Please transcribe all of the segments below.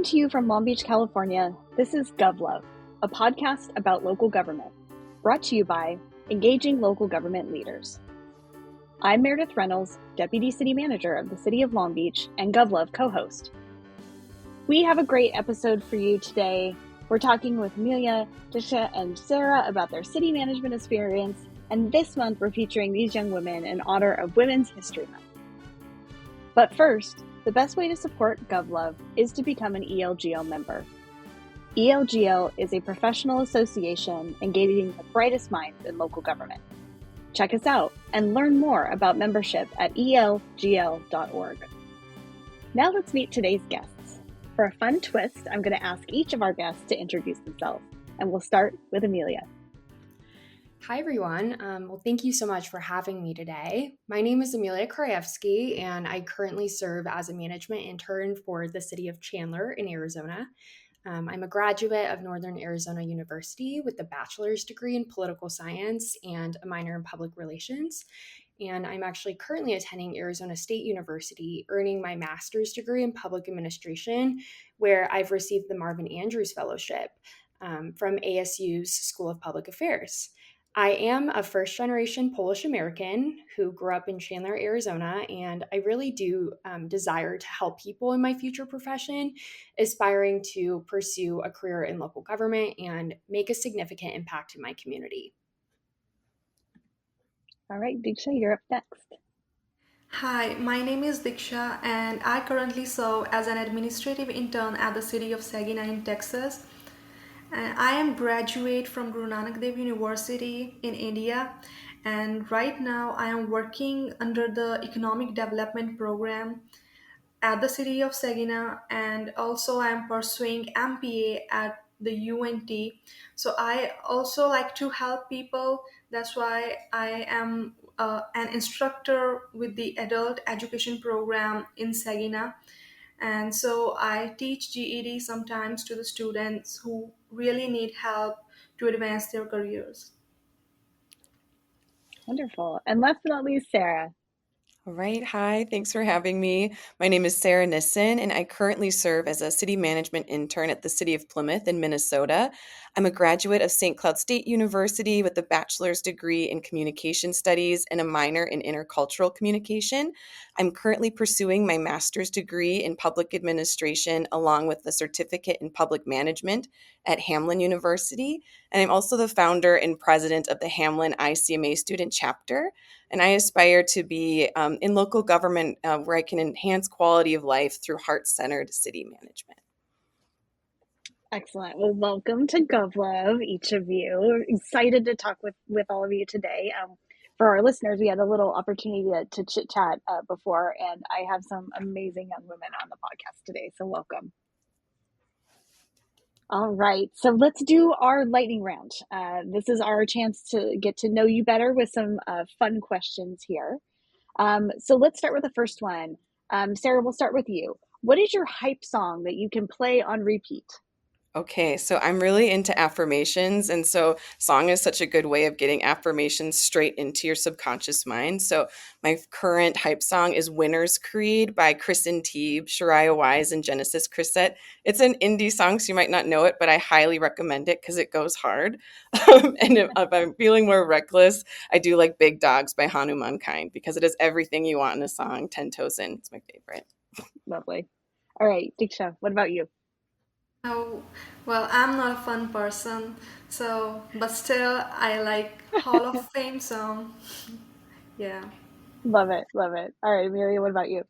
to you from Long Beach, California. This is GovLove, a podcast about local government, brought to you by Engaging Local Government Leaders. I'm Meredith Reynolds, Deputy City Manager of the City of Long Beach and GovLove co-host. We have a great episode for you today. We're talking with Emilia, Diksha, and Sarah about their city management experience, and this month we're featuring these young women in honor of Women's History Month. But first, the best way to support GovLove is to become an ELGL member. ELGL is a professional association engaging the brightest minds in local government. Check us out and learn more about membership at elgl.org. Now let's meet today's guests. For a fun twist, I'm going to ask each of our guests to introduce themselves, and we'll start with Emilia. Hi, everyone. Well, thank you so much for having me today. My name is Emilia Krajewski, and I currently serve as a management intern for the City of Chandler in Arizona. I'm a graduate of Northern Arizona University with a bachelor's degree in political science and a minor in public relations. And I'm actually currently attending Arizona State University, earning my master's degree in public administration, where I've received the Marvin Andrews Fellowship from ASU's School of Public Affairs. I am a first-generation Polish American who grew up in Chandler, Arizona, and I really do desire to help people in my future profession, aspiring to pursue a career in local government and make a significant impact in my community. All right, Diksha, you're up next. Hi, my name is Diksha, and I currently serve as an administrative intern at the City of Saginaw in Texas. And I am graduate from Guru Nanak Dev University in India, and right now I am working under the Economic Development Program at the City of Saginaw, and also I am pursuing MPA at the UNT. So I also like to help people. That's why I am an instructor with the Adult Education Program in Saginaw. And so I teach GED sometimes to the students who really need help to advance their careers. Wonderful. And last but not least, Sarah. All right. Hi. Thanks for having me. My name is Sarah Nissen, and I currently serve as a city management intern at the City of Plymouth in Minnesota. I'm a graduate of St. Cloud State University with a bachelor's degree in communication studies and a minor in intercultural communication. I'm currently pursuing my master's degree in public administration along with a certificate in public management at Hamline University. And I'm also the founder and president of the Hamline ICMA student chapter. And I aspire to be in local government where I can enhance quality of life through heart-centered city management. Excellent. Well, welcome to GovLove, each of you. We're excited to talk with all of you today. For our listeners, we had a little opportunity to chit-chat before, and I have some amazing young women on the podcast today, so welcome. All right, so let's do our lightning round. This is our chance to get to know you better with some fun questions here. So let's start with the first one. Sarah, we'll start with you. What is your hype song that you can play on repeat? Okay, so I'm really into affirmations, and so song is such a good way of getting affirmations straight into your subconscious mind. So my current hype song is Winner's Creed by Kristen Teeb, Shariah Wise, and Genesis Chrisette. It's an indie song, so you might not know it, but I highly recommend it because it goes hard. And if I'm feeling more reckless, I do like Big Dogs by Hanuman Kind because it is everything you want in a song, 10 toes in. It's my favorite. Lovely. All right, Diksha, what about you? Oh, well, I'm not a fun person, but still, I like Hall of Fame song. Yeah. Love it. All right, Amelia, what about you?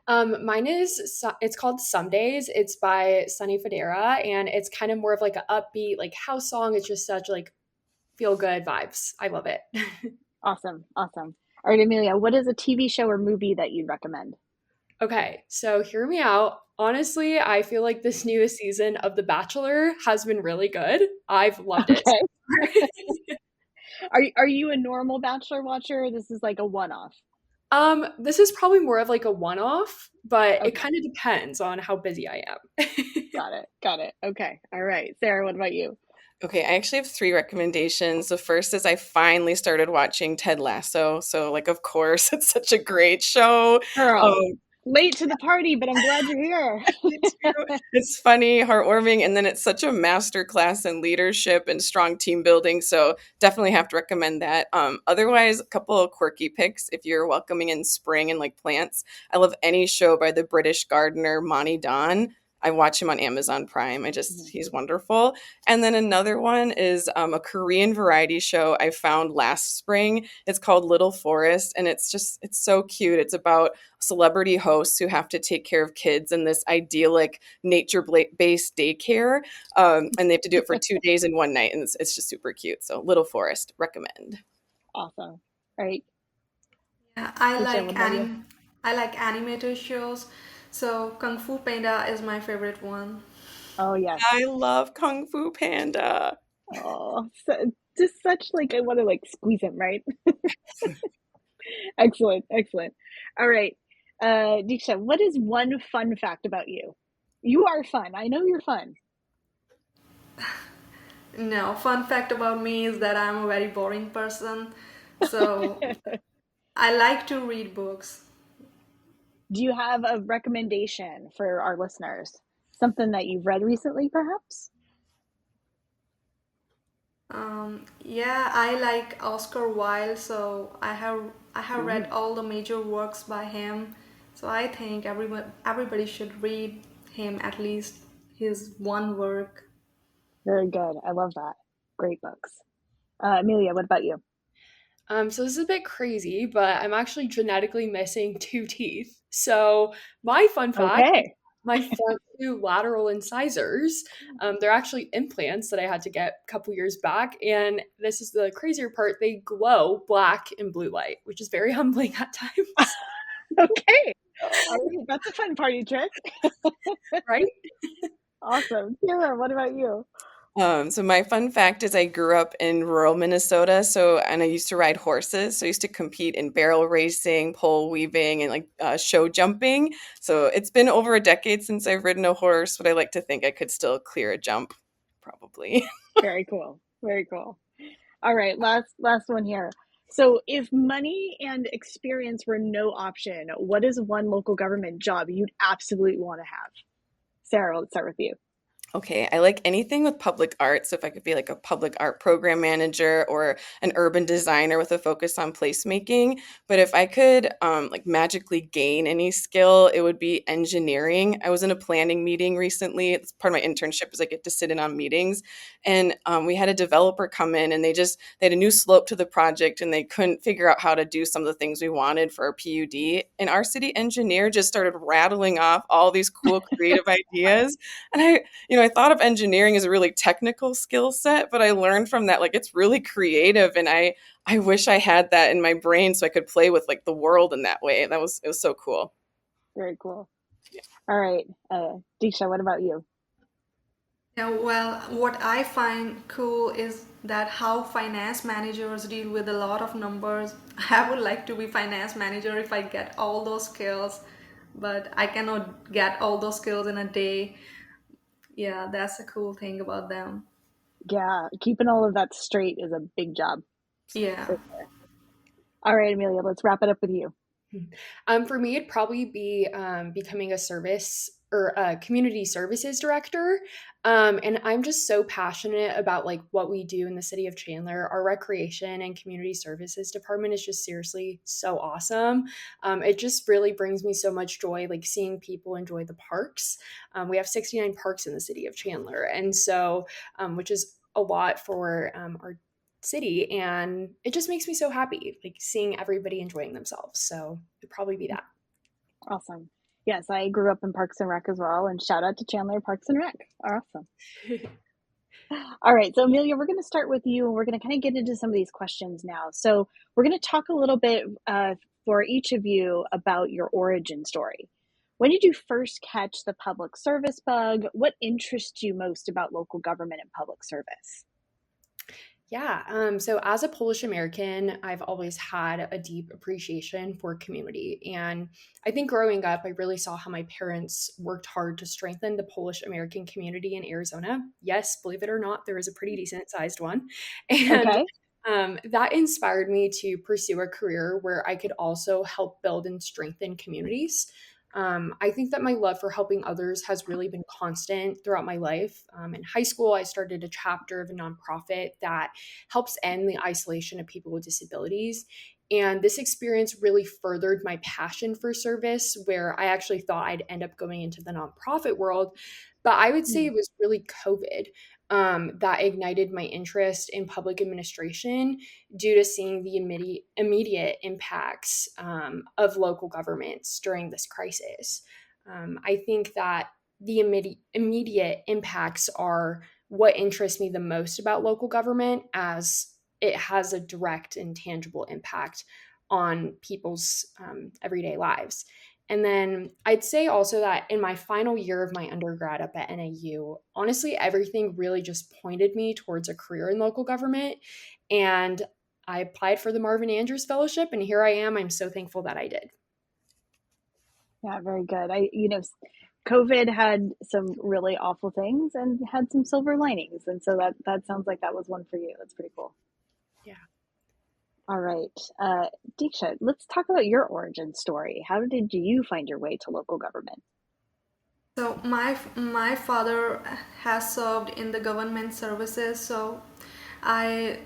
Mine it's called Some Days. It's by Sonny Fodera, and it's kind of more of like an upbeat, like house song. It's just such like feel good vibes. I love it. Awesome. All right, Amelia, what is a TV show or movie that you'd recommend? Okay, so hear me out. Honestly, I feel like this newest season of The Bachelor has been really good. I've loved it. Are you a normal Bachelor watcher, or this is like a one-off? This is probably more of like a one-off, but It kind of depends on how busy I am. Got it. Okay. All right. Sarah, what about you? Okay, I actually have 3 recommendations. The first is I finally started watching Ted Lasso. So, like, of course, it's such a great show. Late to the party, but I'm glad you're here. Me too. It's funny, heartwarming, and then it's such a master class in leadership and strong team building. So definitely have to recommend that. Otherwise, a couple of quirky picks if you're welcoming in spring and like plants. I love any show by the British gardener Monty Don. I watch him on Amazon Prime. He's wonderful. And then another one is a Korean variety show I found last spring. It's called Little Forest, and it's so cute. It's about celebrity hosts who have to take care of kids in this idyllic nature-based daycare, and they have to do it for 2 days and one night, and it's just super cute. So Little Forest, recommend. Awesome. All right. Yeah, Diksha, what about you? I like animated shows. So Kung Fu Panda is my favorite one. Oh, yes. I love Kung Fu Panda. Oh, so, just such like, I want to like squeeze him, right? Excellent. Excellent. All right. Diksha, what is one fun fact about you? You are fun. I know you're fun. No, fun fact about me is that I'm a very boring person. So I like to read books. Do you have a recommendation for our listeners? Something that you've read recently, perhaps? Yeah, I like Oscar Wilde, so I have read Ooh, all the major works by him. So I think everybody should read him at least his one work. very good. I love that. Great books. Amelia, what about you? So this is a bit crazy, but I'm actually genetically missing two teeth. So my fun fact, Okay. my front two lateral incisors, they're actually implants that I had to get a couple years back. And this is the crazier part, they glow black in blue light, which is very humbling at times, Okay. All right. That's a fun party trick. right? Awesome. Kira, what about you? So my fun fact is I grew up in rural Minnesota, and I used to ride horses. So I used to compete in barrel racing, pole weaving, and like show jumping. So it's been over a decade since I've ridden a horse, but I like to think I could still clear a jump, probably. Very cool. Very cool. All right. Last one here. So, if money and experience were no option, what is one local government job you'd absolutely want to have? Sarah, let's start with you. Okay, I like anything with public art. So if I could be like a public art program manager or an urban designer with a focus on placemaking, but if I could like magically gain any skill, it would be engineering. I was in a planning meeting recently. It's part of my internship is I get to sit in on meetings, and we had a developer come in and they had a new slope to the project and they couldn't figure out how to do some of the things we wanted for our PUD. And our city engineer just started rattling off all these cool creative ideas, and I thought of engineering as a really technical skill set, but I learned from that, like, it's really creative. And I wish I had that in my brain so I could play with like the world in that way. It was so cool. Very cool. All right. Diksha, what about you? Yeah, well, what I find cool is that how finance managers deal with a lot of numbers. I would like to be finance manager if I get all those skills, but I cannot get all those skills in a day. Yeah, that's the cool thing about them. Yeah, keeping all of that straight is a big job. Yeah. For sure. All right, Amelia, let's wrap it up with you. For me, it'd probably be becoming a service or a community services director. And I'm just so passionate about like what we do in the city of Chandler. Our recreation and community services department is just seriously so awesome. It just really brings me so much joy, like seeing people enjoy the parks. We have 69 parks in the city of Chandler, and so which is a lot for our city, and it just makes me so happy like seeing everybody enjoying themselves, so it'd probably be that. Awesome. Yes, I grew up in Parks and Rec as well, and shout out to Chandler Parks and Rec. Awesome. All right, so Amelia, we're going to start with you, and we're going to kind of get into some of these questions now. So we're going to talk a little bit for each of you about your origin story. When did you first catch the public service bug? What interests you most about local government and public service? Yeah. So as a Polish American, I've always had a deep appreciation for community. And I think growing up, I really saw how my parents worked hard to strengthen the Polish American community in Arizona. Yes, believe it or not, there is a pretty decent sized one. And Okay. that inspired me to pursue a career where I could also help build and strengthen communities. I think that my love for helping others has really been constant throughout my life. In high school, I started a chapter of a nonprofit that helps end the isolation of people with disabilities. And this experience really furthered my passion for service, where I actually thought I'd end up going into the nonprofit world. But I would say it was really COVID that ignited my interest in public administration due to seeing the immediate impacts of local governments during this crisis. I think that the immediate impacts are what interests me the most about local government, as it has a direct and tangible impact on people's everyday lives. And then I'd say also that in my final year of my undergrad up at NAU, honestly, everything really just pointed me towards a career in local government. And I applied for the Marvin Andrews Fellowship, and here I am. I'm so thankful that I did. Yeah, very good. COVID had some really awful things and had some silver linings. And so that sounds like that was one for you. That's pretty cool. Yeah. All right. Diksha, let's talk about your origin story. How did you find your way to local government? So my father has served in the government services, so I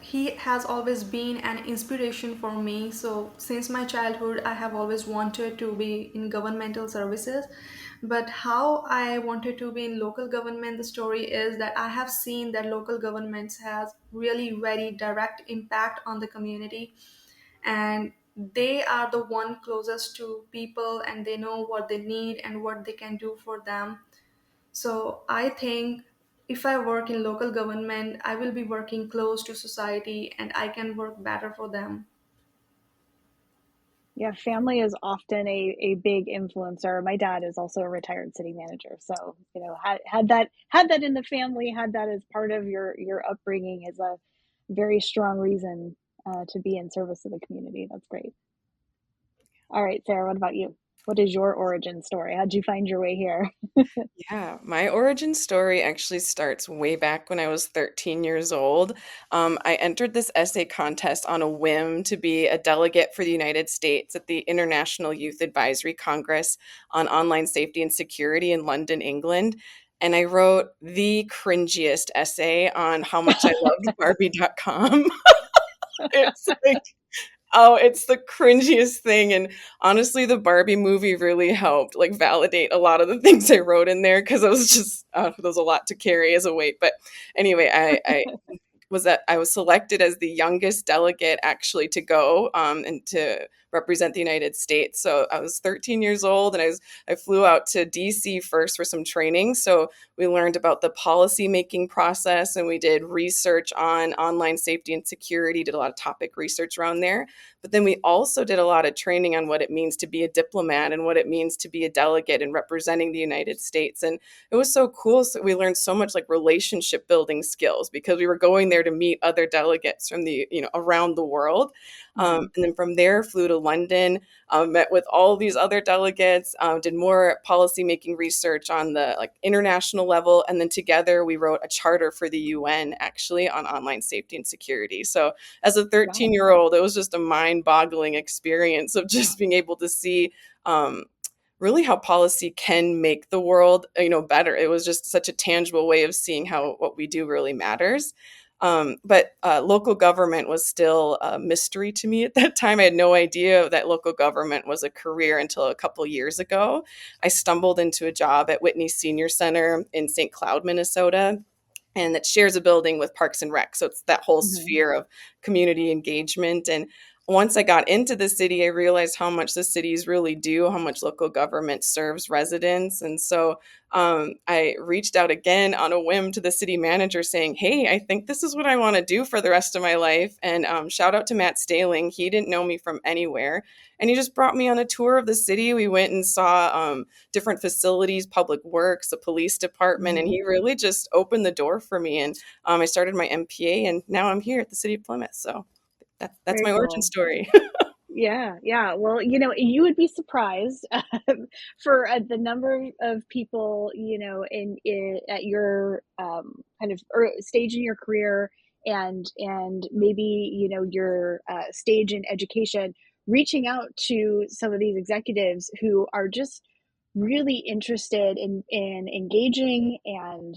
he has always been an inspiration for me. So since my childhood, I have always wanted to be in governmental services. But how I wanted to be in local government, the story is that I have seen that local governments has really very direct impact on the community, and they are the one closest to people, and they know what they need and what they can do for them. So I think if I work in local government, I will be working close to society and I can work better for them. Yeah, family is often a big influencer. My dad is also a retired city manager. So, had that in the family, had that as part of your upbringing is a very strong reason to be in service to the community. That's great. All right, Sarah, what about you? What is your origin story? How'd you find your way here? Yeah, my origin story actually starts way back when I was 13 years old. I entered this essay contest on a whim to be a delegate for the United States at the International Youth Advisory Congress on Online Safety and Security in London, England. And I wrote the cringiest essay on how much I loved Barbie.com. It's like, oh, it's the cringiest thing. And honestly, the Barbie movie really helped like validate a lot of the things I wrote in there because I was just, there was a lot to carry as a weight. But anyway, I was selected as the youngest delegate actually to go and to represent the United States. So I was 13 years old, and I flew out to DC first for some training. So we learned about the policy making process, and we did research on online safety and security, did a lot of topic research around there. But then we also did a lot of training on what it means to be a diplomat and what it means to be a delegate and representing the United States. And it was so cool. So we learned so much like relationship building skills because we were going there to meet other delegates from around the world. And then from there, flew to London, met with all these other delegates, did more policymaking research on the like international level. And then together we wrote a charter for the UN actually on online safety and security. So as a 13-year-old, it was just a mind-boggling experience of just being able to see really how policy can make the world, better. It was just such a tangible way of seeing how what we do really matters. But local government was still a mystery to me at that time. I had no idea that local government was a career until a couple years ago. I stumbled into a job at Whitney Senior Center in St. Cloud, Minnesota, and that shares a building with Parks and Rec. So it's that whole sphere of community engagement. And once I got into the city, I realized how much the cities really do, how much local government serves residents. And so I reached out again on a whim to the city manager saying, hey, I think this is what I want to do for the rest of my life. And shout out to Matt Staling. He didn't know me from anywhere. And he just brought me on a tour of the city. We went and saw different facilities, public works, the police department, and he really just opened the door for me. And I started my MPA, and now I'm here at the City of Plymouth. So that's Very my origin cool. story. Yeah. Well, you would be surprised for the number of people, at your kind of stage in your career and maybe, your stage in education reaching out to some of these executives who are just really interested in engaging and,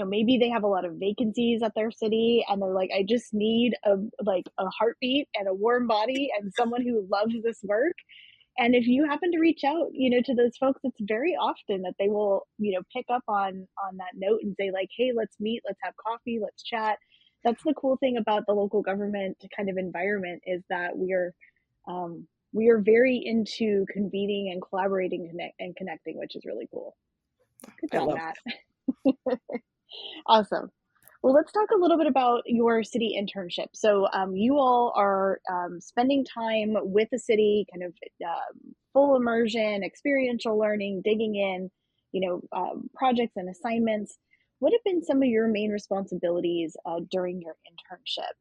maybe they have a lot of vacancies at their city and they're like, I just need a heartbeat and a warm body and someone who loves this work. And if you happen to reach out, to those folks, it's very often that they will, pick up on that note and say like, hey, let's meet, let's have coffee, let's chat. That's the cool thing about the local government kind of environment, is that we are very into convening and collaborating and connecting, which is really cool. Good I job, love Matt. Awesome. Well, let's talk a little bit about your city internship. So you all are spending time with the city, kind of full immersion, experiential learning, digging in, projects and assignments. What have been some of your main responsibilities during your internship?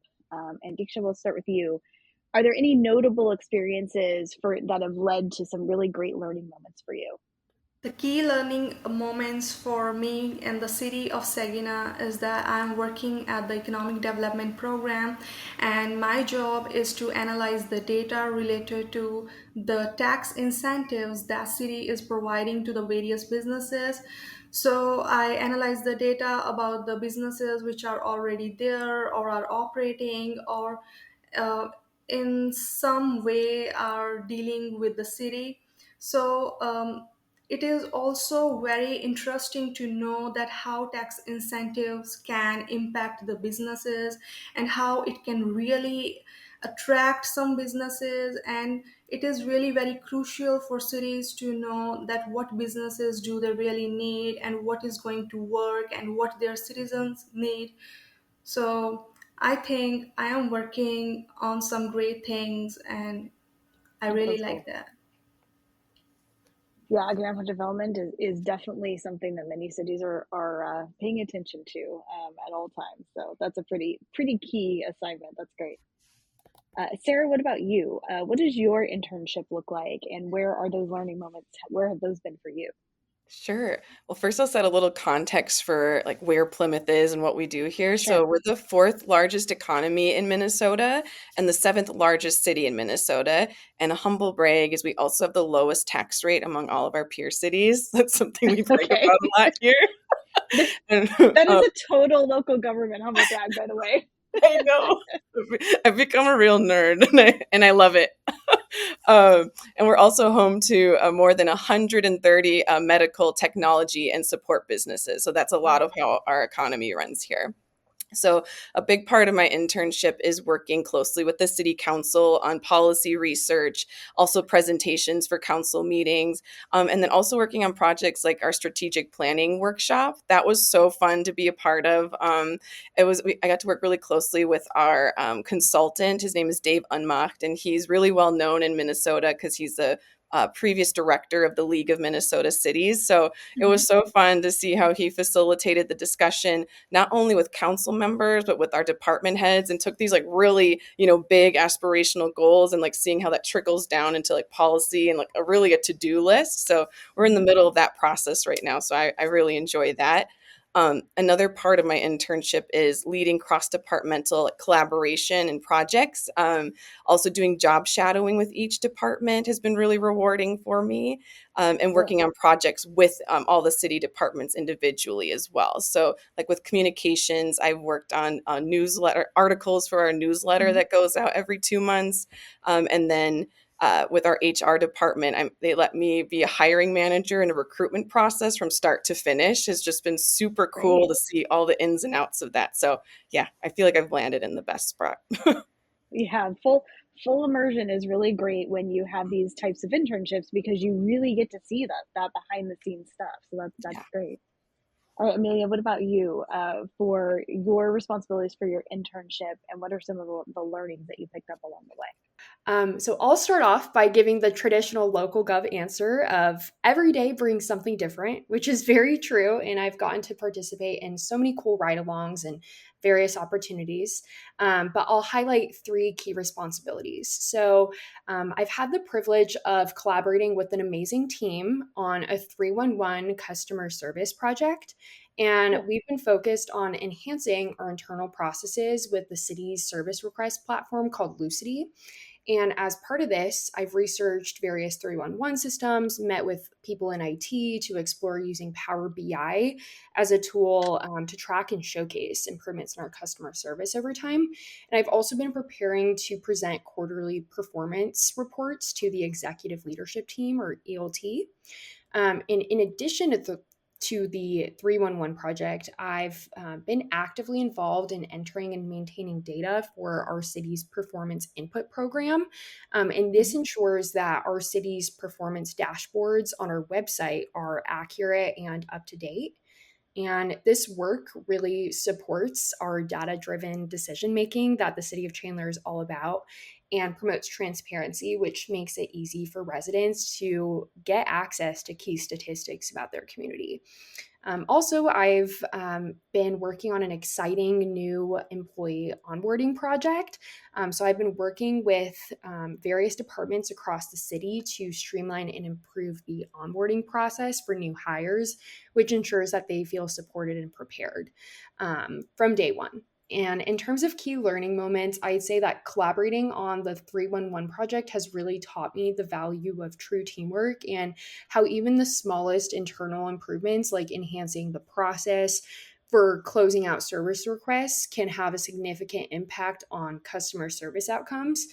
And Diksha, we'll start with you. Are there any notable experiences that have led to some really great learning moments for you? The key learning moments for me and the City of Saginaw is that I'm working at the Economic Development Program, and my job is to analyze the data related to the tax incentives that city is providing to the various businesses. So I analyze the data about the businesses which are already there or are operating or uh, in some way are dealing with the city. So it is also very interesting to know that how tax incentives can impact the businesses and how it can really attract some businesses, and it is really very crucial for cities to know that what businesses do they really need and what is going to work and what their citizens need. So I think I am working on some great things, and I Oh, really that's like cool. that. Yeah, economic development is definitely something that many cities are paying attention to at all times. So that's a pretty key assignment. That's great. Sarah, what about you? What does your internship look like, and where are those learning moments? Where have those been for you? Sure. Well, first I'll set a little context for like where Plymouth is and what we do here. Sure. So we're the fourth largest economy in Minnesota and the seventh largest city in Minnesota. And a humble brag is we also have the lowest tax rate among all of our peer cities. That's something we brag Okay. about a lot here. And, That is um, a total local government humble brag, by the way. I know. I've become a real nerd and I love it. And we're also home to more than 130 medical technology and support businesses. So that's a lot Wow. of how our economy runs here. So, a big part of my internship is working closely with the city council on policy research, also presentations for council meetings, and then also working on projects like our strategic planning workshop. That was so fun to be a part of. I got to work really closely with our consultant. His name is Dave Unmacht, and he's really well known in Minnesota because he's the previous director of the League of Minnesota Cities. So it Mm-hmm. was so fun to see how he facilitated the discussion not only with council members but with our department heads, and took these like really big aspirational goals and like seeing how that trickles down into like policy and like a to-do list. So we're in the Mm-hmm. middle of that process right now, so I really enjoy that. Another part of my internship is leading cross-departmental collaboration and projects. Also doing job shadowing with each department has been really rewarding for me, and Cool. working on projects with all the city departments individually as well. So like with communications, I've worked on newsletter articles for our newsletter Mm-hmm. that goes out every 2 months. And then with our HR department, they let me be a hiring manager in a recruitment process from start to finish. It's just been super cool Great. to see all the ins and outs of that. So yeah, I feel like I've landed in the best spot. Yeah, full immersion is really great when you have these types of internships, because you really get to see that behind the scenes stuff. So that's Yeah. great. All right, Amelia, what about you for your responsibilities for your internship, and what are some of the learnings that you picked up along the way? So I'll start off by giving the traditional local gov answer of every day brings something different, which is very true. And I've gotten to participate in so many cool ride-alongs and various opportunities. But I'll highlight three key responsibilities. So I've had the privilege of collaborating with an amazing team on a 311 customer service project. And Cool. we've been focused on enhancing our internal processes with the city's service request platform called Lucity. And as part of this, I've researched various 311 systems, met with people in IT to explore using Power BI as a tool to track and showcase improvements in our customer service over time. And I've also been preparing to present quarterly performance reports to the executive leadership team, or ELT. And in addition to the 311 project, I've been actively involved in entering and maintaining data for our city's performance input program. And this ensures that our city's performance dashboards on our website are accurate and up to date. And this work really supports our data-driven decision-making that the City of Chandler is all about, and promotes transparency, which makes it easy for residents to get access to key statistics about their community. Also, I've been working on an exciting new employee onboarding project. So I've been working with various departments across the city to streamline and improve the onboarding process for new hires, which ensures that they feel supported and prepared from day one. And in terms of key learning moments, I'd say that collaborating on the 311 project has really taught me the value of true teamwork, and how even the smallest internal improvements, like enhancing the process for closing out service requests, can have a significant impact on customer service outcomes.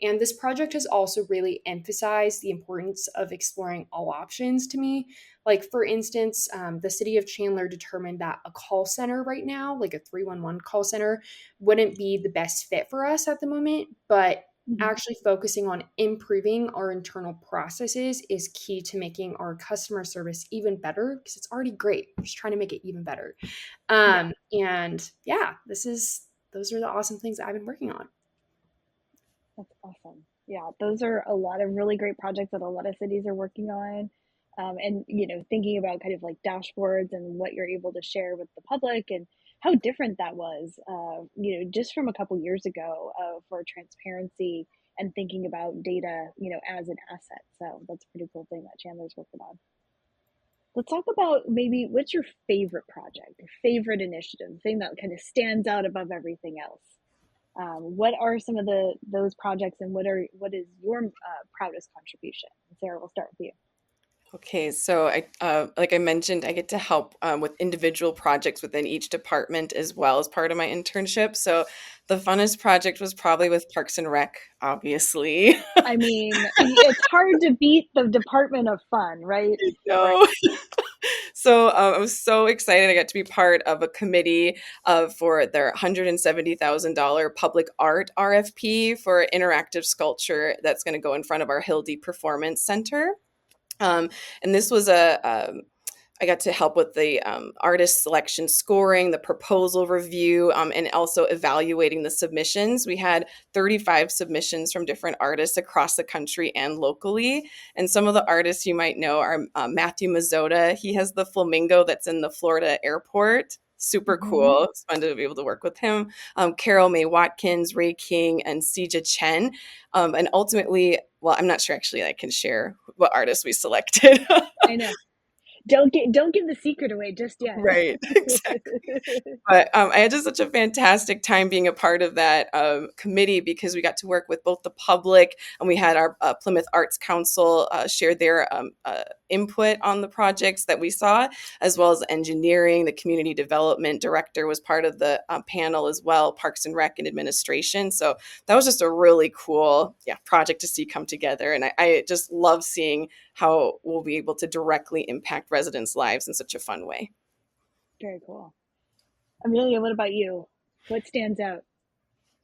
And this project has also really emphasized the importance of exploring all options to me. Like, for instance, the City of Chandler determined that a call center right now, like a 311 call center, wouldn't be the best fit for us at the moment, but actually focusing on improving our internal processes is key to making our customer service even better, because it's already great. We're just trying to make it even better. And yeah, those are the awesome things that I've been working on. That's awesome. Yeah, those are a lot of really great projects that a lot of cities are working on. And, thinking about kind of like dashboards and what you're able to share with the public, and how different that was, just from a couple years ago, for transparency and thinking about data, as an asset. So that's a pretty cool thing that Chandler's working on. Let's talk about maybe what's your favorite project, your favorite initiative, the thing that kind of stands out above everything else. What are some of those projects, and what is your proudest contribution? Sarah, we'll start with you. Okay, so like I mentioned, I get to help with individual projects within each department as well as part of my internship. So the funnest project was probably with Parks and Rec, obviously. I mean, it's hard to beat the Department of Fun, right? No. So I was so excited. I got to be part of a committee for their $170,000 public art RFP for interactive sculpture that's going to go in front of our Hildy Performance Center. And this was I got to help with the artist selection scoring, the proposal review, and also evaluating the submissions. We had 35 submissions from different artists across the country and locally. And some of the artists you might know are Matthew Mazzotta. He has the flamingo that's in the Florida airport. Super cool. It's fun to be able to work with him. Carol Mae Watkins, Ray King, and Sija Chen. And ultimately, well, I'm not sure actually I can share what artists we selected. I know. Don't give the secret away just yet. Right, exactly. But I had just such a fantastic time being a part of that committee, because we got to work with both the public, and we had our Plymouth Arts Council share their input on the projects that we saw, as well as engineering. The community development director was part of the panel as well, Parks and Rec and administration. So that was just a really cool project to see come together. And I just love seeing how we'll be able to directly impact residents' lives in such a fun way. Very cool. Emilia, what about you? What stands out?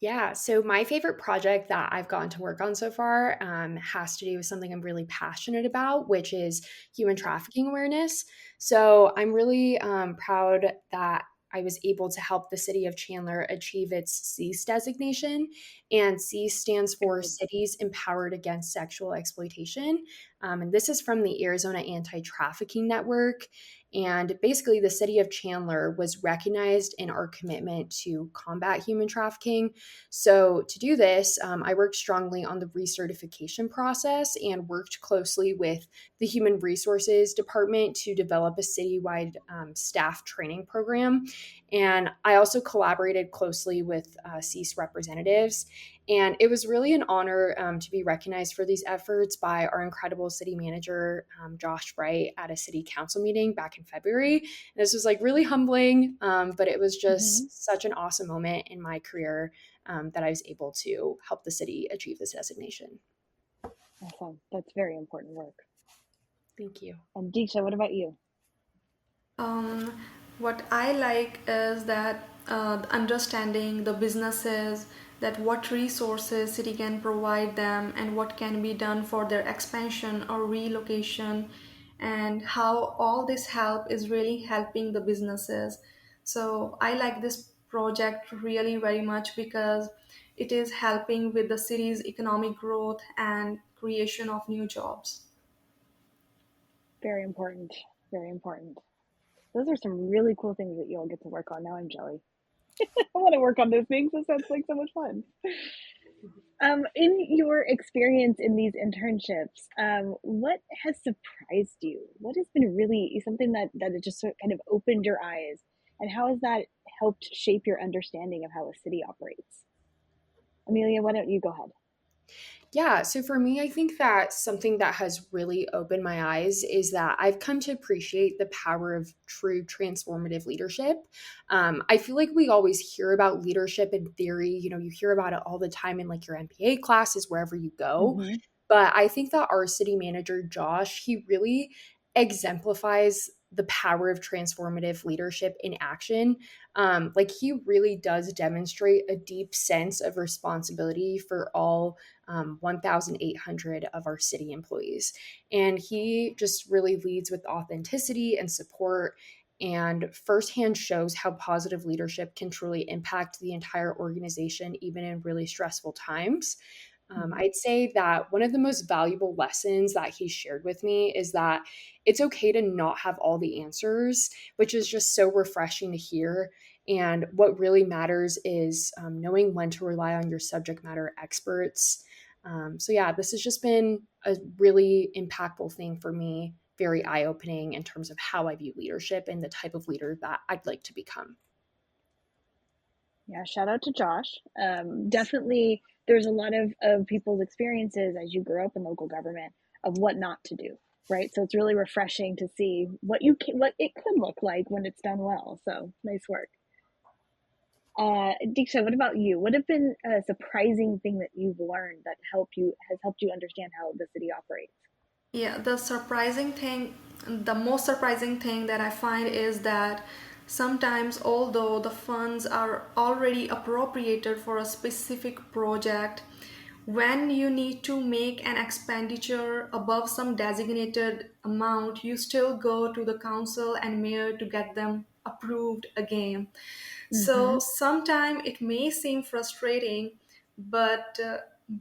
Yeah, so my favorite project that I've gotten to work on so far has to do with something I'm really passionate about, which is human trafficking awareness. So I'm really proud that I was able to help the City of Chandler achieve its CEASE designation. And CEASE stands for Cities Empowered Against Sexual Exploitation. And this is from the Arizona Anti-Trafficking Network. And basically, the City of Chandler was recognized in our commitment to combat human trafficking. So to do this, I worked strongly on the recertification process and worked closely with the Human Resources Department to develop a citywide staff training program. And I also collaborated closely with CEASE representatives. And it was really an honor to be recognized for these efforts by our incredible city manager, Josh Wright, at a city council meeting back in February. And this was like really humbling, but it was just such an awesome moment in my career that I was able to help the city achieve this designation. Awesome. That's very important work. Thank you. And Diksha, what about you? What I like is that understanding the businesses, that what resources city can provide them and what can be done for their expansion or relocation, and how all this help is really helping the businesses. So I like this project really very much because it is helping with the city's economic growth and creation of new jobs. Very important. Very important. Those are some really cool things that you'll get to work on. Now I'm jelly. I want to work on those things. This sounds like so much fun. In your experience in these internships, what has surprised you? What has been really something that it just sort of kind of opened your eyes, and how has that helped shape your understanding of how a city operates? Emilia, why don't you go ahead? Yeah, so for me, I think that something that has really opened my eyes is that I've come to appreciate the power of true transformative leadership. I feel like we always hear about leadership in theory. You hear about it all the time in like your MBA classes, wherever you go. Mm-hmm. But I think that our city manager, Josh, he really exemplifies the power of transformative leadership in action. Like he really does demonstrate a deep sense of responsibility for all 1,800 of our city employees. And he just really leads with authenticity and support and firsthand shows how positive leadership can truly impact the entire organization, even in really stressful times. Mm-hmm. I'd say that one of the most valuable lessons that he shared with me is that it's okay to not have all the answers, which is just so refreshing to hear. And what really matters is knowing when to rely on your subject matter experts. So, this has just been a really impactful thing for me, very eye opening in terms of how I view leadership and the type of leader that I'd like to become. Yeah, shout out to Josh. Definitely, there's a lot of people's experiences as you grow up in local government of what not to do, right? So it's really refreshing to see what it could look like when it's done well. So nice work. Diksha, what about you? What have been a surprising thing that you've learned that has helped you understand how the city operates? Yeah, the most surprising thing that I find is that sometimes, although the funds are already appropriated for a specific project, when you need to make an expenditure above some designated amount, you still go to the council and mayor to get them approved again. Mm-hmm. So sometimes it may seem frustrating, but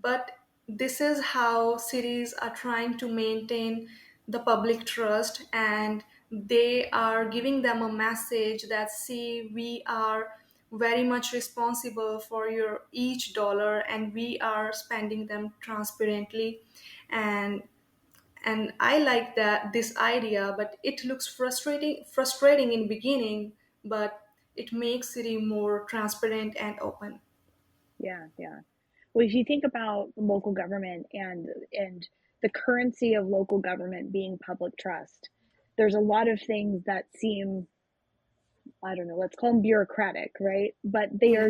but this is how cities are trying to maintain the public trust, and they are giving them a message that, see, we are very much responsible for your each dollar and we are spending them transparently. And I like that this idea, but it looks frustrating in beginning, but it makes it more transparent and open. Yeah, yeah. Well, if you think about local government and the currency of local government being public trust, there's a lot of things that seem, I don't know, let's call them bureaucratic, right? But Yeah.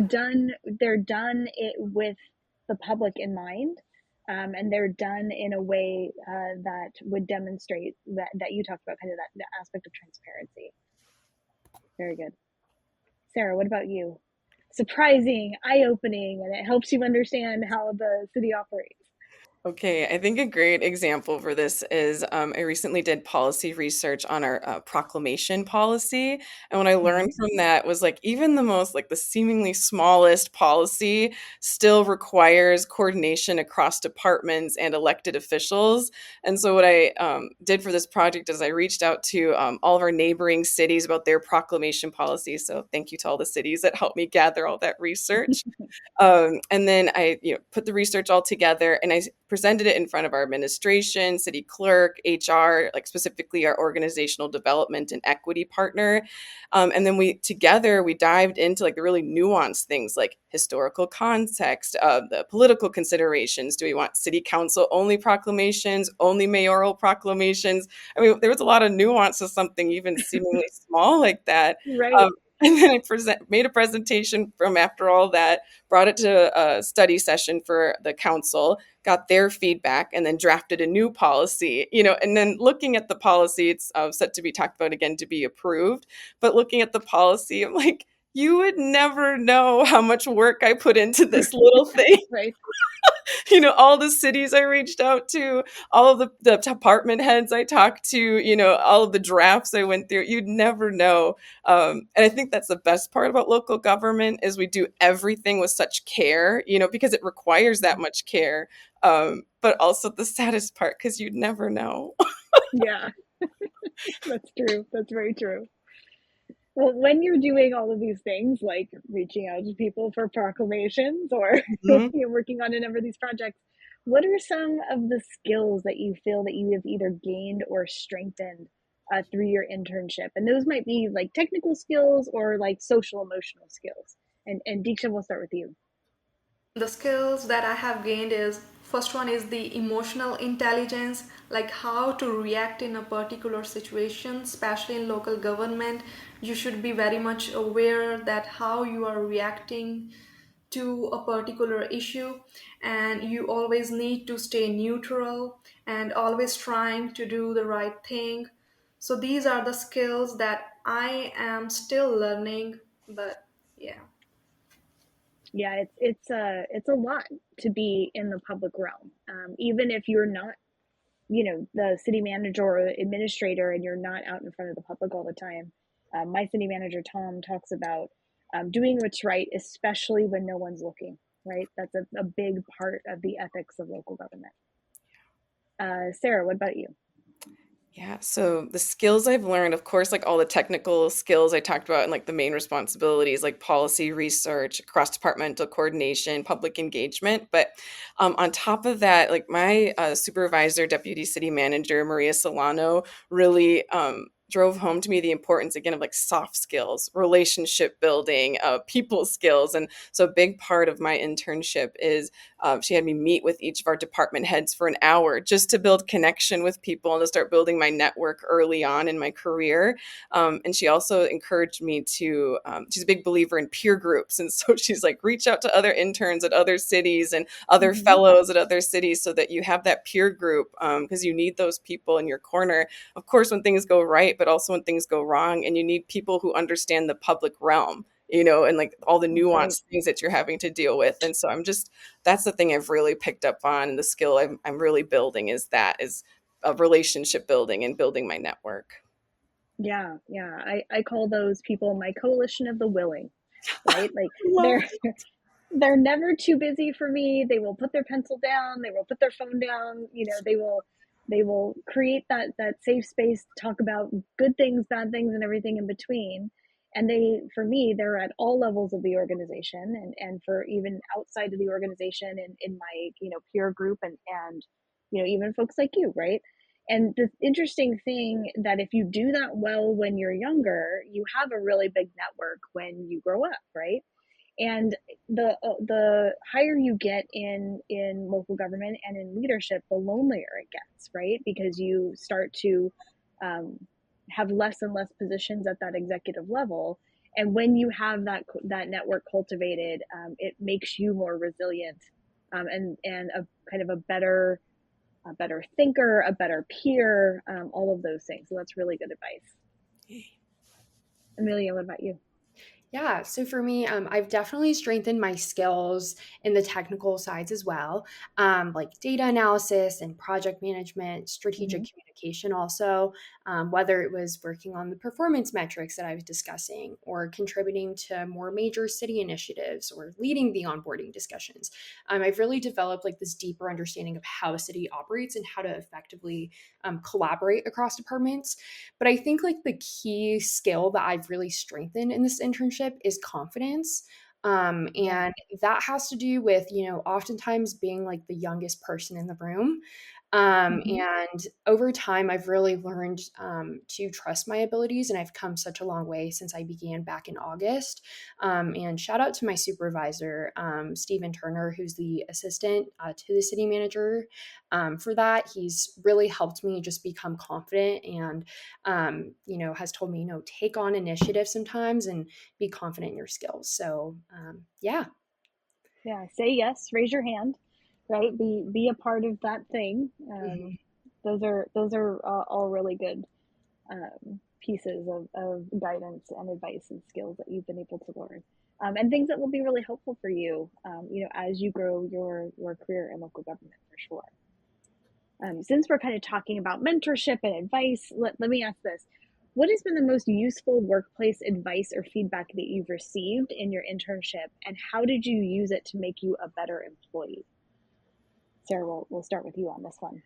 they're done it with the public in mind. And they're done in a way that would demonstrate that you talked about, kind of that aspect of transparency. Very good. Sarah, what about you? Surprising, eye-opening, and it helps you understand how the city operates. Okay, I think a great example for this is I recently did policy research on our proclamation policy. And what I learned Mhm. from that was like even the most, like the seemingly smallest policy still requires coordination across departments and elected officials. And so what I did for this project is I reached out to all of our neighboring cities about their proclamation policy. So thank you to all the cities that helped me gather all that research. And then I put the research all together and I presented it in front of our administration, city clerk, HR, like specifically our organizational development and equity partner. And then we dived into like the really nuanced things like historical context, the political considerations. Do we want city council only proclamations, only mayoral proclamations? I mean, there was a lot of nuance to something even seemingly small like that. Right. And then I made a presentation from after all that, brought it to a study session for the council, got their feedback, and then drafted a new policy, and then looking at the policy, it's set to be talked about again to be approved. But looking at the policy, I'm like, you would never know how much work I put into this little thing. Right. All the cities I reached out to, all of the department heads I talked to, all of the drafts I went through, you'd never know. And I think that's the best part about local government is we do everything with such care, because it requires that much care. But also the saddest part, because you'd never know. Yeah, that's true. That's very true. Well, when you're doing all of these things, like reaching out to people for proclamations or working on a number of these projects, what are some of the skills that you feel that you have either gained or strengthened through your internship? And those might be like technical skills or like social emotional skills. And Diksha, we'll start with you. The skills that I have gained is first one is the emotional intelligence, like how to react in a particular situation, especially in local government. You should be very much aware that how you are reacting to a particular issue, and you always need to stay neutral and always trying to do the right thing. So these are the skills that I am still learning, but yeah. Yeah, it's a lot to be in the public realm, even if you're not, the city manager or administrator, and you're not out in front of the public all the time. My city manager Tom talks about doing what's right, especially when no one's looking. Right, that's a big part of the ethics of local government. Sarah, what about you? Yeah, so the skills I've learned, of course, like all the technical skills I talked about and like the main responsibilities like policy research, cross-departmental coordination, public engagement. But on top of that, like my supervisor, deputy city manager, Maria Solano, really drove home to me the importance again of like soft skills, relationship building, people skills. And so a big part of my internship is she had me meet with each of our department heads for an hour just to build connection with people and to start building my network early on in my career. And she also encouraged me to, she's a big believer in peer groups. And so she's like, reach out to other interns at other cities and other fellows at other cities so that you have that peer group, because you need those people in your corner, of course, when things go right, but also when things go wrong. And you need people who understand the public realm, and like all the nuanced things that you're having to deal with. And so that's the thing I've really picked up on. And the skill I'm really building is a relationship building and building my network. Yeah, yeah. I call those people my coalition of the willing, right? Like they're never too busy for me. They will put their pencil down, they will put their phone down, they will create that safe space to talk about good things, bad things, and everything in between. And for me, they're at all levels of the organization, and for even outside of the organization and in my, peer group, and even folks like you, right? And the interesting thing that if you do that well when you're younger, you have a really big network when you grow up, right? And the higher you get in local government and in leadership, the lonelier it gets, right? Because you start to have less and less positions at that executive level. And when you have that network cultivated, it makes you more resilient, and a kind of a better thinker, a better peer, all of those things. So that's really good advice. Emilia, what about you? Yeah, so for me, I've definitely strengthened my skills in the technical sides as well, like data analysis and project management, strategic communication, also, whether it was working on the performance metrics that I was discussing, or contributing to more major city initiatives, or leading the onboarding discussions. I've really developed like this deeper understanding of how a city operates and how to effectively collaborate across departments. But I think like the key skill that I've really strengthened in this internship is confidence. And that has to do with, oftentimes being like the youngest person in the room. And over time, I've really learned to trust my abilities, and I've come such a long way since I began back in August. And shout out to my supervisor, Stephen Turner, who's the assistant to the city manager. For that, he's really helped me just become confident, and has told me, take on initiative sometimes and be confident in your skills. So, yeah. Yeah, say yes, raise your hand, right? Be a part of that thing. Mhm. Those are all really good pieces of guidance and advice and skills that you've been able to learn, and things that will be really helpful for you, as you grow your career in local government for sure. Since we're kind of talking about mentorship and advice, let me ask this. What has been the most useful workplace advice or feedback that you've received in your internship, and how did you use it to make you a better employee? Sarah, we'll start with you on this one.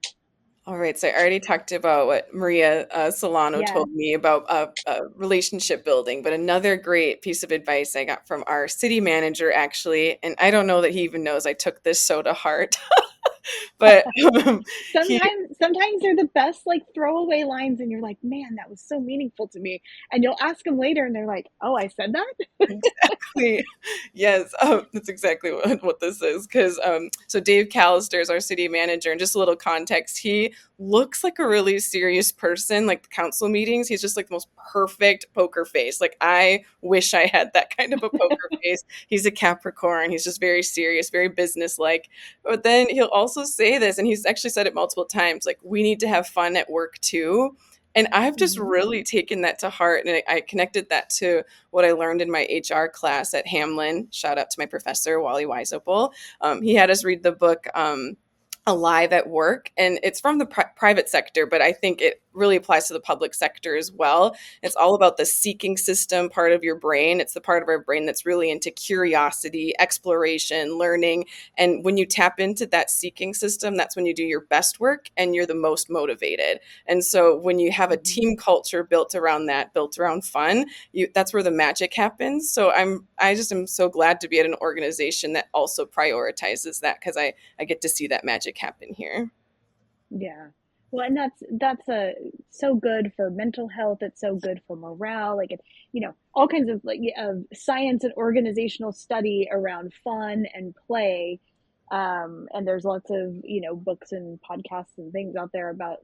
All right, so I already talked about what Maria Solano Yeah. told me about relationship building, but another great piece of advice I got from our city manager, actually, and I don't know that he even knows I took this so to heart, but he Sometimes they're the best, like, throwaway lines, and you're like, man, that was so meaningful to me. And you'll ask them later, and they're like, oh, I said that? Exactly. Yes, that's exactly what this is. Because so Dave Callister is our city manager, and just a little context, he looks like a really serious person. Like the council meetings, he's just like the most perfect poker face. Like I wish I had that kind of a poker face. He's a Capricorn. He's just very serious, very businesslike. But then he'll also say this, and he's actually said it multiple times. Like we need to have fun at work too. And I've just really taken that to heart, and I connected that to what I learned in my HR class at Hamlin. Shout out to my professor, Wally Weisopel. He had us read the book Alive at Work, and it's from the private sector, but I think it really applies to the public sector as well. It's all about the seeking system part of your brain. It's the part of our brain that's really into curiosity, exploration, learning. And when you tap into that seeking system, that's when you do your best work and you're the most motivated. And so when you have a team culture built around that, built around fun, that's where the magic happens. So I just am so glad to be at an organization that also prioritizes that, because I get to see that magic happen here. Yeah. Well, and that's so good for mental health. It's so good for morale. Like all kinds of of science and organizational study around fun and play. And there's lots of books and podcasts and things out there about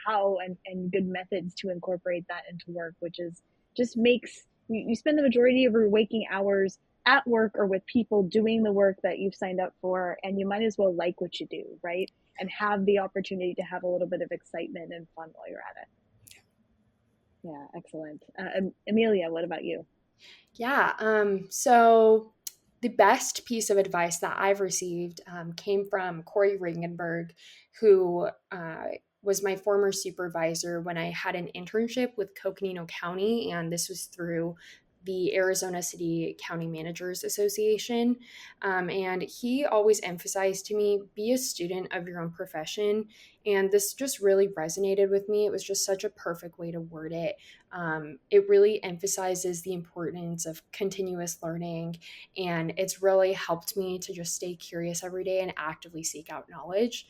how and good methods to incorporate that into work, which is just makes you spend the majority of your waking hours at work or with people doing the work that you've signed up for, and you might as well like what you do, right? And have the opportunity to have a little bit of excitement and fun while you're at it. Yeah, excellent. Emilia, what about you? Yeah. So the best piece of advice that I've received came from Corey Regenberg, who was my former supervisor when I had an internship with Coconino County, and this was through the Arizona City County Managers Association. And he always emphasized to me, be a student of your own profession. And this just really resonated with me. It was just such a perfect way to word it. It really emphasizes the importance of continuous learning, and it's really helped me to just stay curious every day and actively seek out knowledge.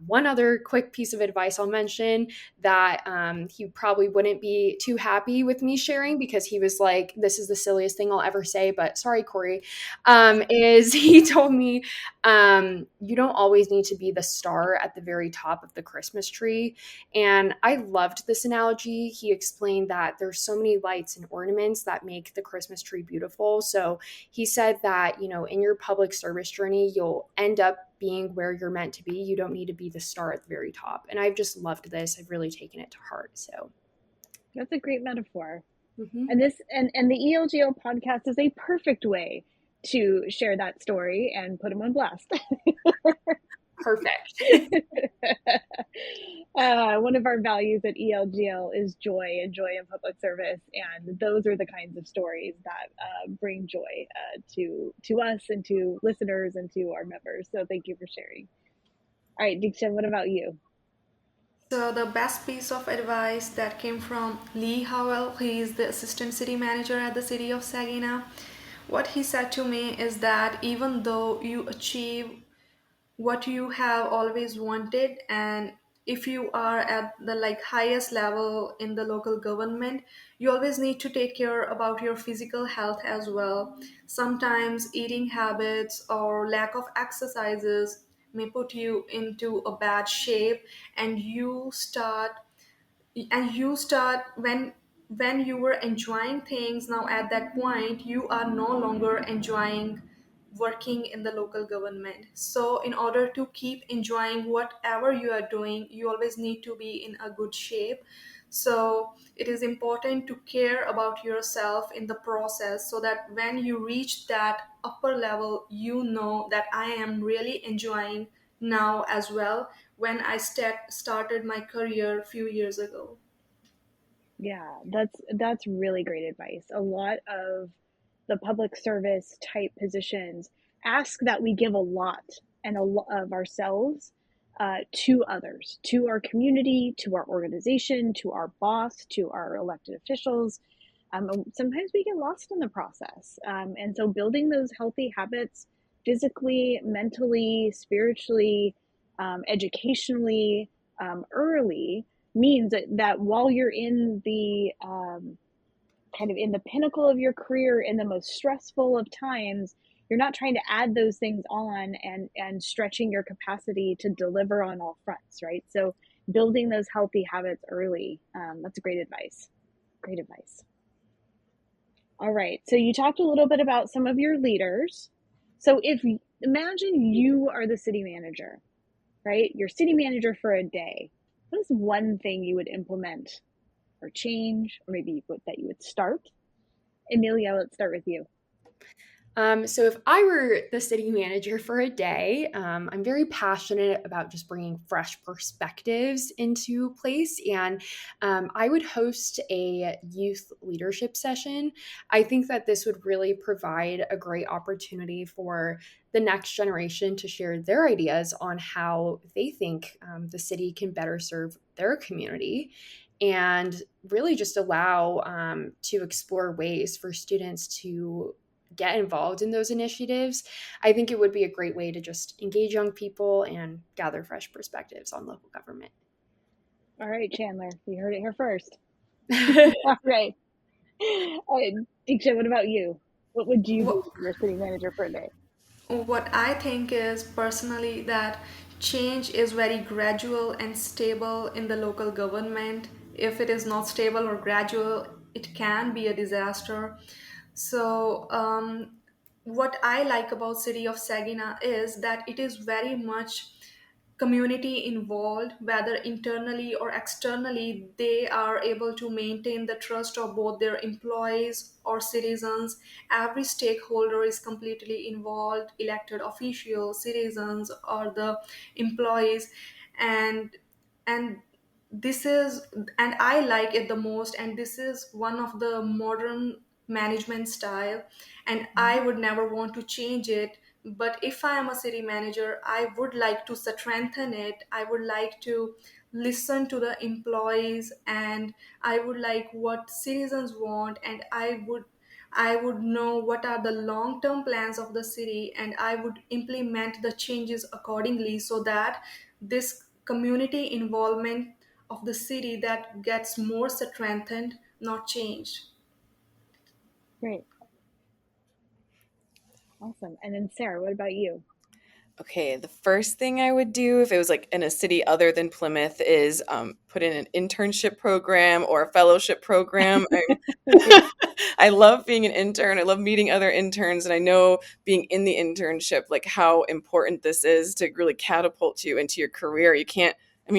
One other quick piece of advice I'll mention that he probably wouldn't be too happy with me sharing, because he was like, this is the silliest thing I'll ever say, but sorry, Corey, is he told me, you don't always need to be the star at the very top of the Christmas tree. And I loved this analogy. He explained that there's so many lights and ornaments that make the Christmas tree beautiful. So he said that, in your public service journey, you'll end up being where you're meant to be. You don't need to be the star at the very top. And I've just loved this. I've really taken it to heart. So That's a great metaphor. And the ELGO podcast is a perfect way to share that story and put them on blast. Perfect. One of our values at ELGL is joy and joy in public service, and those are the kinds of stories that bring joy to us and to listeners and to our members. So thank you for sharing. All right, Diksha, what about you? So the best piece of advice that came from Lee Howell, he is the assistant city manager at the City of Saginaw. What he said to me is that even though you achieve what you have always wanted, and if you are at the like highest level in the local government, you always need to take care about your physical health as well. Sometimes eating habits or lack of exercises may put you into a bad shape, and you start when you were enjoying things. Now at that point you are no longer enjoying working in the local government. So in order to keep enjoying whatever you are doing, you always need to be in a good shape. So it is important to care about yourself in the process, so that when you reach that upper level, you know that I am really enjoying now as well, when I started my career a few years ago. Yeah, that's really great advice. A lot of the public service type positions ask that we give a lot and a lot of ourselves to others, to our community, to our organization, to our boss, to our elected officials. Sometimes we get lost in the process. And so building those healthy habits physically, mentally, spiritually, educationally, early means that while you're in the kind of in the pinnacle of your career in the most stressful of times, you're not trying to add those things on and stretching your capacity to deliver on all fronts, right? So building those healthy habits early, that's great advice. Great advice. All right. So you talked a little bit about some of your leaders. So if imagine you are the city manager, right? You're city manager for a day. What is one thing you would implement or change, or maybe that you would start? Emilia, let's start with you. So if I were the city manager for a day, I'm very passionate about just bringing fresh perspectives into place, and I would host a youth leadership session. I think that this would really provide a great opportunity for the next generation to share their ideas on how they think the city can better serve their community, and really just allow to explore ways for students to get involved in those initiatives. I think it would be a great way to just engage young people and gather fresh perspectives on local government. All right, Chandler, you heard it here first. All right. Diksha, what about you? What would you do What, if you were city manager for a day? what I think is personally that change is very gradual and stable in the local government. If it is not stable or gradual, it can be a disaster. So, what I like about City of Saginaw is that it is very much community involved. Whether internally or externally, they are able to maintain the trust of both their employees or citizens. Every stakeholder is completely involved: elected officials, citizens, or the employees. And and this is and I like it the most, and this is one of the modern management style, and I would never want to change it. But if I am a city manager, I would like to strengthen it. I would like to listen to the employees, and I would like what citizens want, and I would know what are the long term plans of the city, and I would implement the changes accordingly, so that this community involvement of the city that gets more strengthened, not changed. Great. Awesome. And then Sarah, what about you? Okay, the first thing I would do if it was like in a city other than Plymouth is put in an internship program or a fellowship program. I love being an intern. I love meeting other interns, and I know being in the internship, like how important this is to really catapult you into your career. You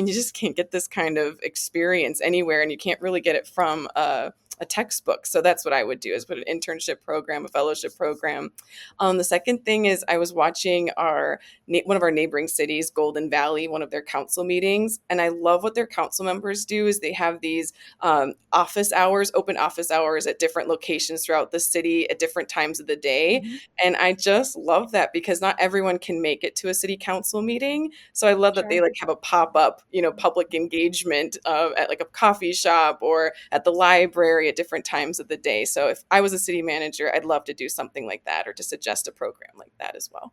just can't get this kind of experience anywhere, and you can't really get it from a textbook. So that's what I would do: is put an internship program, a fellowship program. The second thing is I was watching one of our neighboring cities, Golden Valley, one of their council meetings. And I love what their council members do is they have these open office hours at different locations throughout the city at different times of the day. Mm-hmm. And I just love that because not everyone can make it to a city council meeting. So I love that Sure. they like have a pop-up, public engagement at like a coffee shop or at the library vary at different times of the day. So if I was a city manager, I'd love to do something like that or to suggest a program like that as well.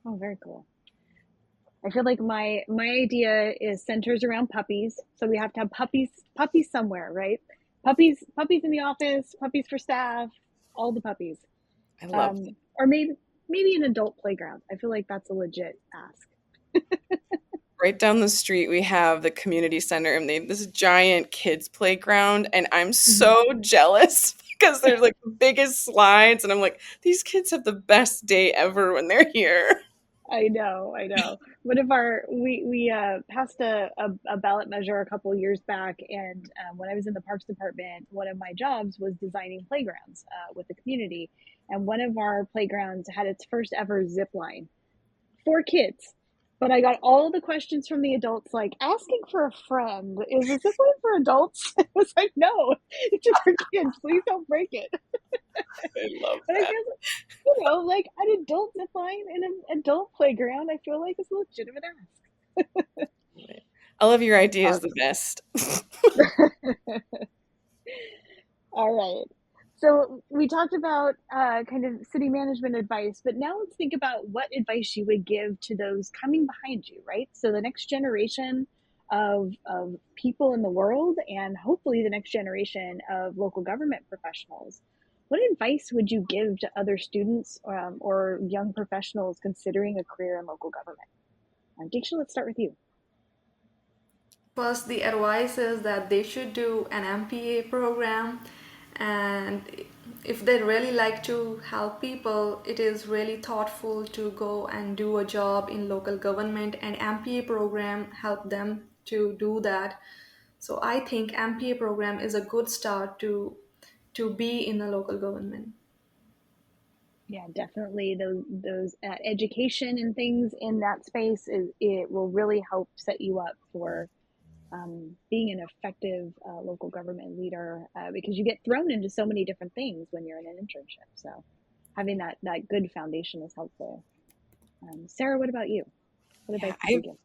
Oh, very cool. I feel like my idea is centers around puppies. So we have to have puppies somewhere, right? Puppies in the office, puppies for staff, all the puppies. I love that. Or maybe an adult playground. I feel like that's a legit ask. Right down the street, we have the community center, and they have this giant kids playground, and I'm so jealous because they're like the biggest slides, and I'm like, these kids have the best day ever when they're here. I know. One of we passed a ballot measure a couple years back, and when I was in the Parks Department, one of my jobs was designing playgrounds with the community, and one of our playgrounds had its first ever zip line for kids. But I got all the questions from the adults, like asking for a friend. Is a zip line for adults? I was like, no, it's just for kids. Please don't break it. I love But I that. guess, like an adult zip line in an adult playground, I feel like it's a legitimate ask. All of your ideas, the best. All right. So we talked about kind of city management advice, but now let's think about what advice you would give to those coming behind you, right? So the next generation of people in the world, and hopefully the next generation of local government professionals. What advice would you give to other students or young professionals considering a career in local government? Diksha, let's start with you. First, the advice is that they should do an MPA program, and if they really like to help people, it is really thoughtful to go and do a job in local government, and MPA program help them to do that. So I think MPA program is a good start to be in the local government. Yeah, definitely. Those education and things in that space it will really help set you up for being an effective local government leader because you get thrown into so many different things when you're in an internship. So having that good foundation is helpful. Sarah, what about you? What advice would you give?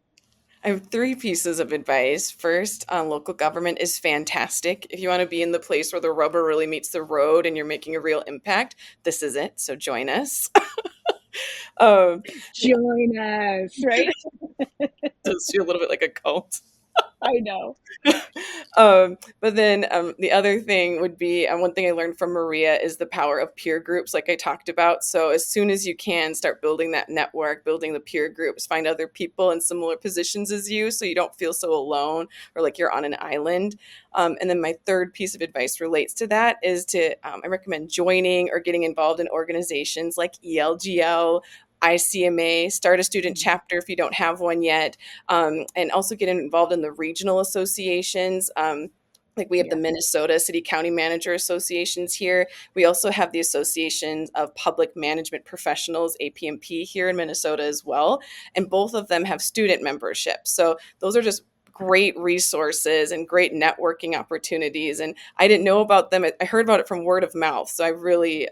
I have 3 pieces of advice. First, local government is fantastic. If you want to be in the place where the rubber really meets the road and you're making a real impact, this is it. So join us. Join us, right? Does feel a little bit like a cult. I know. But then the other thing would be one thing I learned from Maria is the power of peer groups, like I talked about. So as soon as you can, start building that network, building the peer groups, find other people in similar positions as you so you don't feel so alone or like you're on an island. And then my third piece of advice relates to that is I recommend joining or getting involved in organizations like ELGL, ICMA, start a student chapter if you don't have one yet, and also get involved in the regional associations. Like we have the Minnesota City County Manager Associations here. We also have the Association of Public Management Professionals, APMP, here in Minnesota as well. And both of them have student memberships. So those are just great resources and great networking opportunities. And I didn't know about them. I heard about it from word of mouth. So I really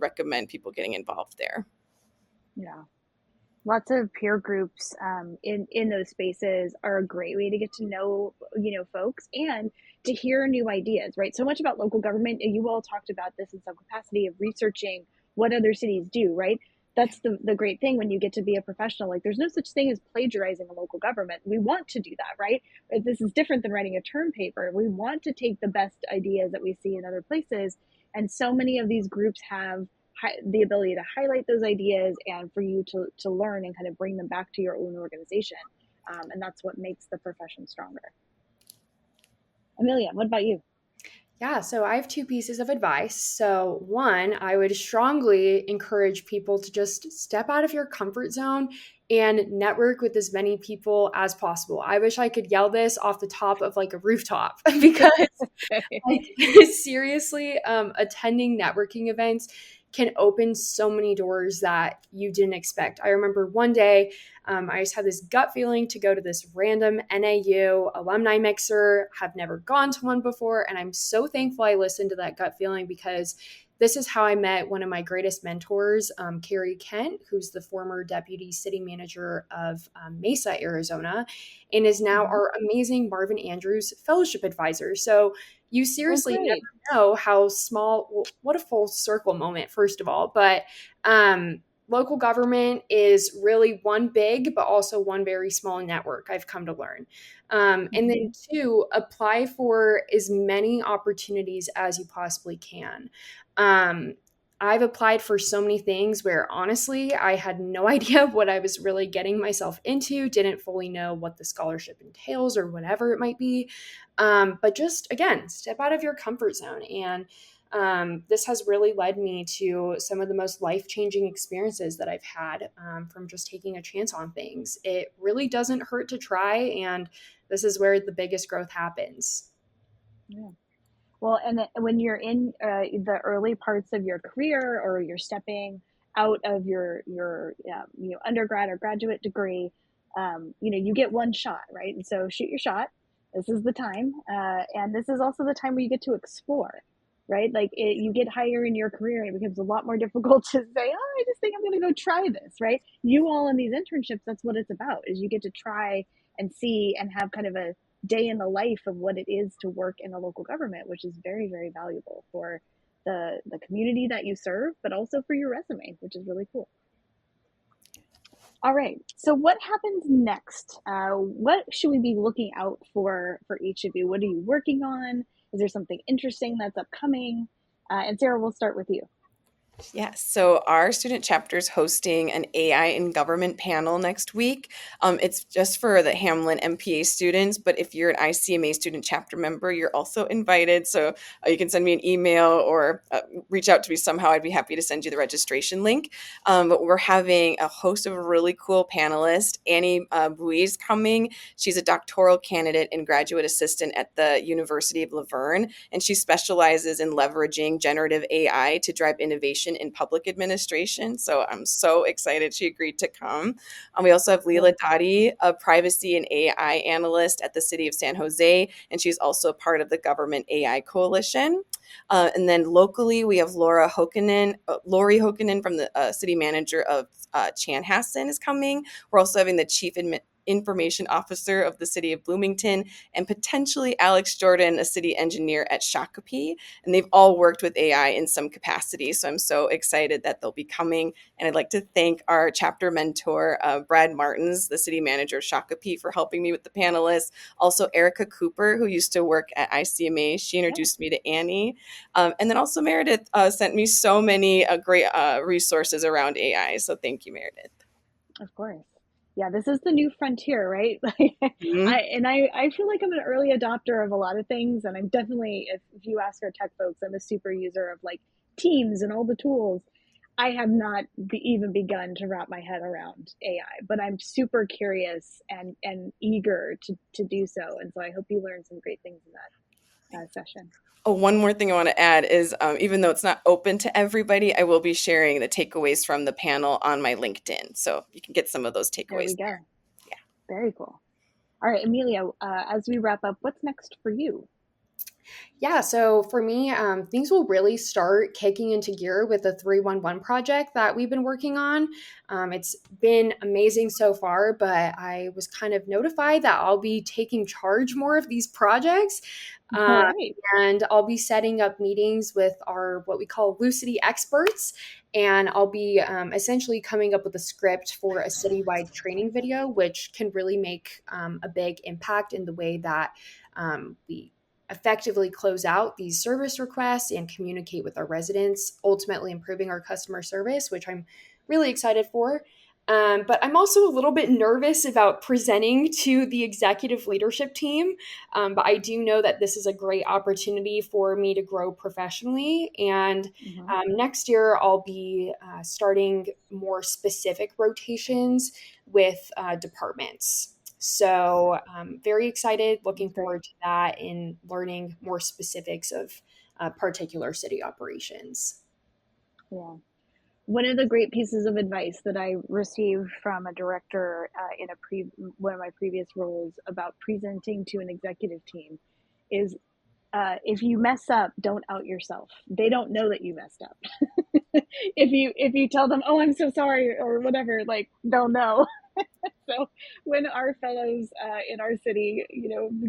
recommend people getting involved there. Yeah. Lots of peer groups in those spaces are a great way to get to know, folks and to hear new ideas, right? So much about local government, and you all talked about this in some capacity of researching what other cities do, right? That's the great thing when you get to be a professional. Like there's no such thing as plagiarizing a local government. We want to do that, right? This is different than writing a term paper. We want to take the best ideas that we see in other places. And so many of these groups have the ability to highlight those ideas and for you to learn and kind of bring them back to your own organization. And that's what makes the profession stronger. Emilia, what about you? Yeah, so I have 2 pieces of advice. So one, I would strongly encourage people to just step out of your comfort zone and network with as many people as possible. I wish I could yell this off the top of like a rooftop because seriously, attending networking events can open so many doors that you didn't expect. I remember one day, I just had this gut feeling to go to this random NAU alumni mixer, have never gone to one before. And I'm so thankful I listened to that gut feeling because this is how I met one of my greatest mentors, Carrie Kent, who's the former deputy city manager of Mesa, Arizona, and is now our amazing Marvin Andrews fellowship advisor. So You Oh, seriously never great. know how small, well, what a full circle moment, first of all. But local government is really one big, but also one very small network, I've come to learn. And then two, apply for as many opportunities as you possibly can. I've applied for so many things where honestly, I had no idea what I was really getting myself into, didn't fully know what the scholarship entails or whatever it might be. But just again, step out of your comfort zone. And this has really led me to some of the most life-changing experiences that I've had from just taking a chance on things. It really doesn't hurt to try, and this is where the biggest growth happens. Yeah. Well, and when you're in the early parts of your career, or you're stepping out of your undergrad or graduate degree, you get one shot, right? And so shoot your shot. This is the time, and this is also the time where you get to explore, right? Like you get higher in your career, and it becomes a lot more difficult to say, "Oh, I just think I'm going to go try this," right? You all in these internships, that's what it's about. Is you get to try and see and have kind of a day in the life of what it is to work in a local government, which is very, very valuable for the community that you serve, but also for your resume, which is really cool. All right. So what happens next? What should we be looking out for each of you? What are you working on? Is there something interesting that's upcoming? And Sarah, we'll start with you. Yes, so our student chapter is hosting an AI in government panel next week. It's just for the Hamlin MPA students, but if you're an ICMA student chapter member, you're also invited. So you can send me an email or reach out to me somehow. I'd be happy to send you the registration link. But we're having a host of really cool panelists. Annie Bui's coming. She's a doctoral candidate and graduate assistant at the University of Laverne, and she specializes in leveraging generative AI to drive innovation in public administration. So I'm so excited she agreed to come. We also have Leela Dottie, a privacy and AI analyst at the City of San Jose, and she's also part of the Government AI Coalition. And then locally, we have Lori Hokanen from the city manager of Chanhassen is coming. We're also having the chief information officer of the city of Bloomington, and potentially Alex Jordan, a city engineer at Shakopee. And they've all worked with AI in some capacity. So I'm so excited that they'll be coming. And I'd like to thank our chapter mentor, Brad Martins, the city manager of Shakopee, for helping me with the panelists. Also, Erica Cooper, who used to work at ICMA. She introduced me to Annie. And then also Meredith sent me so many great resources around AI. So thank you, Meredith. Of course. Yeah, this is the new frontier, right? I feel like I'm an early adopter of a lot of things, and I'm definitely, if you ask our tech folks, I'm a super user of like Teams and all the tools. I have not even begun to wrap my head around AI, but I'm super curious and eager to do so. And so I hope you learn some great things in that session. Oh, one more thing I want to add is even though it's not open to everybody, I will be sharing the takeaways from the panel on my LinkedIn. So you can get some of those takeaways. There we go. Yeah. Very cool. All right, Emilia, as we wrap up, what's next for you? Yeah, so for me, things will really start kicking into gear with the 311 project that we've been working on. It's been amazing so far, but I was kind of notified that I'll be taking charge more of these projects. All right. And I'll be setting up meetings with our what we call Lucity experts. And I'll be essentially coming up with a script for a citywide training video, which can really make a big impact in the way that we effectively close out these service requests and communicate with our residents, ultimately improving our customer service, which I'm really excited for. But I'm also a little bit nervous about presenting to the executive leadership team. But I do know that this is a great opportunity for me to grow professionally. And next year, I'll be starting more specific rotations with departments. So very excited, looking forward to that and learning more specifics of particular city operations. Yeah. One of the great pieces of advice that I received from a director in one of my previous roles about presenting to an executive team is if you mess up, don't out yourself. They don't know that you messed up. If you tell them, "Oh, I'm so sorry," or whatever, like they'll know. So when our fellows in our city,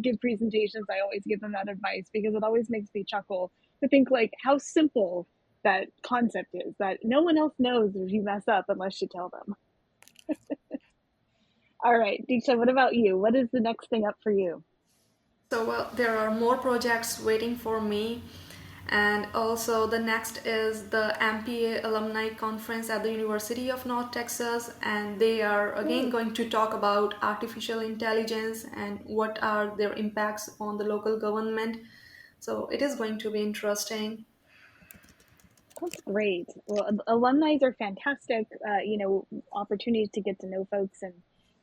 give presentations, I always give them that advice because it always makes me chuckle to think like how simple that concept is, that no one else knows if you mess up unless you tell them. All right, Diksha, what about you? What is the next thing up for you? So, well, there are more projects waiting for me. And also, the next is the MPA Alumni Conference at the University of North Texas. And they are again going to talk about artificial intelligence and what are their impacts on the local government. So, it is going to be interesting. That's great. Well, alumni are fantastic, opportunities to get to know folks and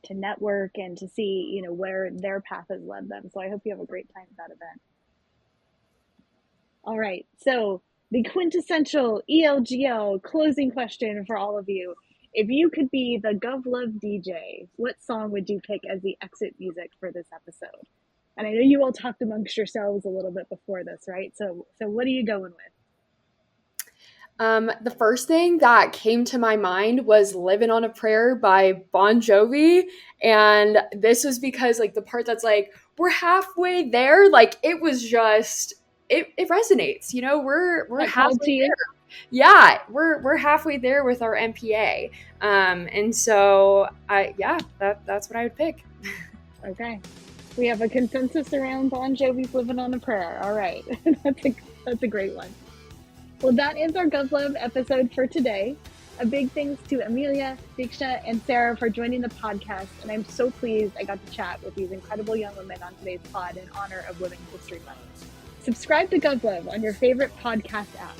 to network and to see, where their path has led them. So I hope you have a great time at that event. All right. So the quintessential ELGL closing question for all of you. If you could be the GovLove DJ, what song would you pick as the exit music for this episode? And I know you all talked amongst yourselves a little bit before this, right? So what are you going with? The first thing that came to my mind was Living on a Prayer by Bon Jovi. And this was because like the part that's like, we're halfway there, like it was just, it resonates, we're halfway there. Yeah, we're halfway there with our MPA. And so that's what I would pick. Okay. We have a consensus around Bon Jovi's Living on a Prayer. All right. That's a great one. Well, that is our GovLove episode for today. A big thanks to Emilia, Diksha, and Sarah for joining the podcast, and I'm so pleased I got to chat with these incredible young women on today's pod in honor of Women's History Month. Subscribe to GovLove on your favorite podcast app.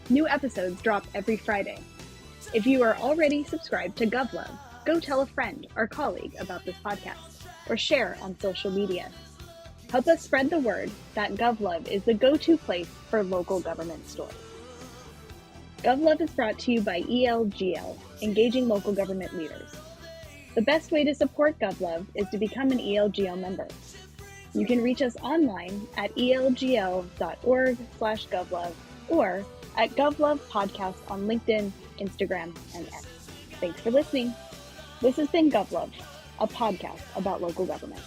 New episodes drop every Friday. If you are already subscribed to GovLove, go tell a friend or colleague about this podcast, or share on social media. Help us spread the word that GovLove is the go-to place for local government stories. GovLove is brought to you by ELGL, Engaging Local Government Leaders. The best way to support GovLove is to become an ELGL member. You can reach us online at elgl.org/GovLove or at GovLove Podcast on LinkedIn, Instagram, and X. Thanks for listening. This has been GovLove, a podcast about local government.